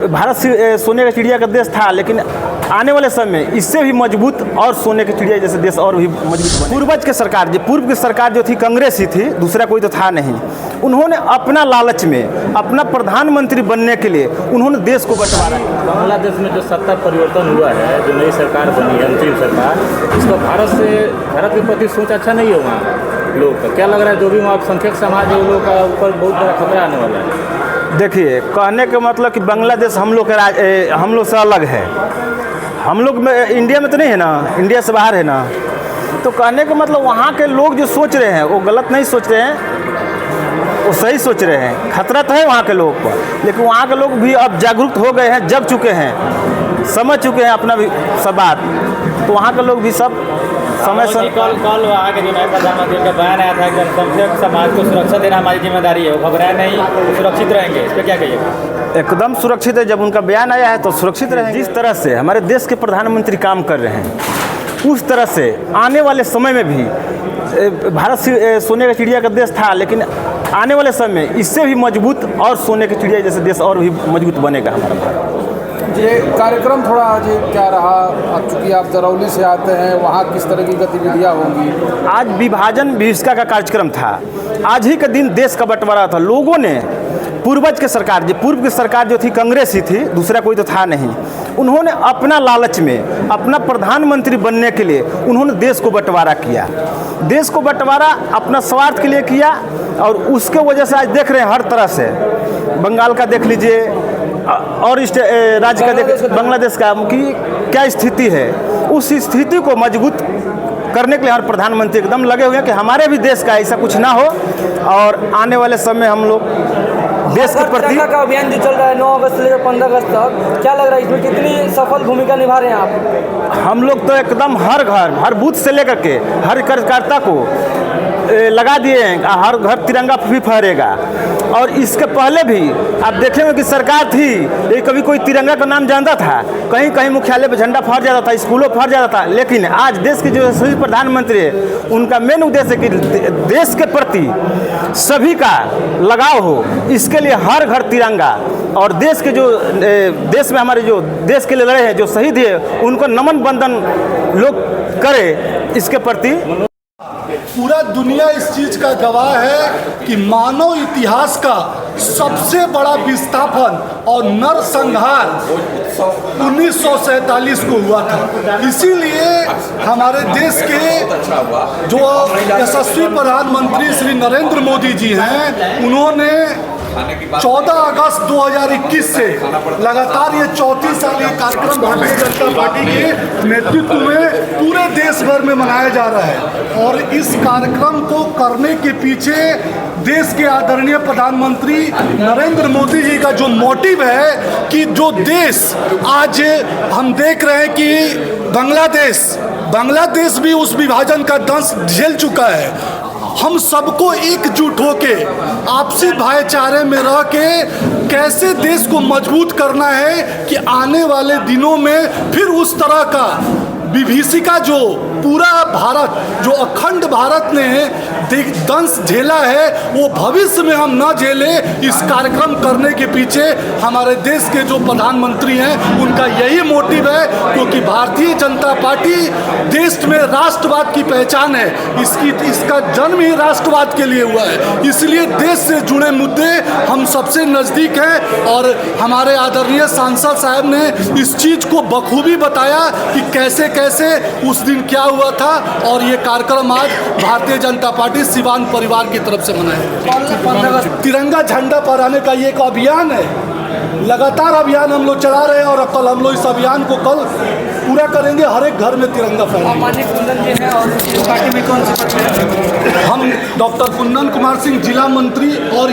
भारत सोने का चिड़िया का देश था, लेकिन आने वाले समय में इससे भी मजबूत और सोने के चिड़िया जैसे देश और भी मजबूत बने। पूर्व की सरकार जो थी कांग्रेस ही थी, दूसरा कोई तो था नहीं। उन्होंने अपना लालच में अपना प्रधानमंत्री बनने के लिए उन्होंने देश को बंटवारा। बांग्लादेश में जो सत्ता परिवर्तन हुआ है, जो नई सरकार बनी है, अंतरिम सरकार, इसका भारत के प्रति सोच अच्छा नहीं है वहाँ लोग का। क्या लग रहा है जो भी वहाँ अल्पसंख्यक समाज है, उन लोगों का ऊपर बहुत बड़ा खतरा आने वाला है? देखिए, कहने का मतलब कि बांग्लादेश हम लोग से अलग है। हम लोग में इंडिया में तो नहीं है ना, इंडिया से बाहर है ना। तो कहने का मतलब वहाँ के लोग जो सोच रहे हैं वो गलत नहीं सोच रहे हैं, वो सही सोच रहे हैं। खतरा तो है वहाँ के लोगों पर, लेकिन वहाँ के लोग भी अब जागरूक हो गए हैं, जग चुके हैं, समझ चुके हैं अपना भी सब बात। तो वहाँ के लोग भी सब समय से कल वहाँ के जो नए प्रधानमंत्री का बयान आया था कि अल्पसंख्यक समाज को सुरक्षा देना हमारी जिम्मेदारी है, वो घबराए नहीं, सुरक्षित रहेंगे। इस पर क्या कहिएगा? एकदम सुरक्षित है। जब उनका बयान आया है तो सुरक्षित रहेंगे। जिस तरह से हमारे देश के प्रधानमंत्री काम कर रहे हैं, उस तरह से आने वाले समय में भी भारत सोने का चिड़िया का देश था, लेकिन आने वाले समय में इससे भी मजबूत और सोने के चिड़िया जैसे देश और भी मजबूत बनेगा हमारा भारत। ये कार्यक्रम थोड़ा आज क्या रहा? चूँकि आप दरौली से आते हैं, वहाँ किस तरह की गतिविधियाँ होंगी? आज विभाजन विभिषका का कार्यक्रम था। आज ही के दिन देश का बंटवारा था। लोगों ने पूर्व की सरकार जो थी कांग्रेस ही थी, दूसरा कोई तो था नहीं। उन्होंने अपना लालच में अपना प्रधानमंत्री बनने के लिए उन्होंने देश को बंटवारा किया। देश को बंटवारा अपना स्वार्थ के लिए किया, और उसके वजह से आज देख रहे हैं हर तरह से। बंगाल का देख लीजिए, और इस राज्य का बांग्लादेश का कि क्या स्थिति है। उस स्थिति को मजबूत करने के लिए हर प्रधानमंत्री एकदम लगे हुए हैं कि हमारे भी देश का ऐसा कुछ ना हो, और आने वाले समय हम लोग देश के प्रति का अभियान जो चल रहा है 9 अगस्त से लेकर 15 अगस्त तक, क्या लग रहा है इसमें कितनी सफल भूमिका निभा रहे हैं आप? हम लोग तो एकदम हर घर, हर बूथ से लेकर के हर कार्यकर्ता को लगा दिए हैं। हर घर तिरंगा भी फहरेगा। और इसके पहले भी आप देखेंगे कि सरकार थी, लेकिन कभी कोई तिरंगा का नाम जानता था? कहीं कहीं मुख्यालय पर झंडा फहर जाता था, स्कूलों फहर जाता था। लेकिन आज देश के जो सभी प्रधानमंत्री है, उनका मेन उद्देश्य है कि देश के प्रति सभी का लगाव हो। इसके लिए हर घर तिरंगा, और देश के जो देश में हमारे जो देश के लिए लड़े हैं, जो शहीद है, उनको नमन बंदन लोग करे। इसके प्रति पूरा दुनिया इस चीज का गवाह है कि मानव इतिहास का सबसे बड़ा विस्थापन और नरसंहार 1947 को हुआ था। इसीलिए हमारे देश के जो यशस्वी प्रधानमंत्री श्री नरेंद्र मोदी जी हैं, उन्होंने 14 अगस्त 2021 से लगातार ये 34 साल ये कार्यक्रम भारतीय जनता पार्टी के नेतृत्व में पूरे देश भर में मनाया जा रहा है। और इस कार्यक्रम को करने के पीछे देश के आदरणीय प्रधानमंत्री नरेंद्र मोदी जी का जो मोटिव है कि जो देश आज हम देख रहे हैं कि बांग्लादेश भी उस विभाजन का दंश झेल चुका है। हम सबको एकजुट होके आपसी भाईचारे में रह के कैसे देश को मजबूत करना है कि आने वाले दिनों में फिर उस तरह का विभीषिका जो पूरा भारत, जो अखंड भारत ने दंश झेला है, वो भविष्य में हम न झेले। इस कार्यक्रम करने के पीछे हमारे देश के जो प्रधानमंत्री हैं, उनका यही मोटिव है, क्योंकि भारतीय जनता पार्टी देश में राष्ट्रवाद की पहचान है। इसका जन्म ही राष्ट्रवाद के लिए हुआ है। इसलिए देश से जुड़े मुद्दे हम सबसे नज़दीक हैं, और हमारे आदरणीय सांसद साहब ने इस चीज़ को बखूबी बताया कि कैसे उस दिन क्या हुआ था। और ये कार्यक्रम आज भारतीय जनता पार्टी सिवान परिवार की तरफ से मनाया। तिरंगा झंडा फहराने का ये एक अभियान है, लगातार अभियान हम लोग चला रहे हैं, और कल हम लोग इस अभियान को कल पूरा करेंगे। हर एक घर में तिरंगा फहराएंगे। कुंदन जी हैं, और इस पार्टी में कौन से? हम डॉक्टर कुंदन कुमार सिंह जिला मंत्री, और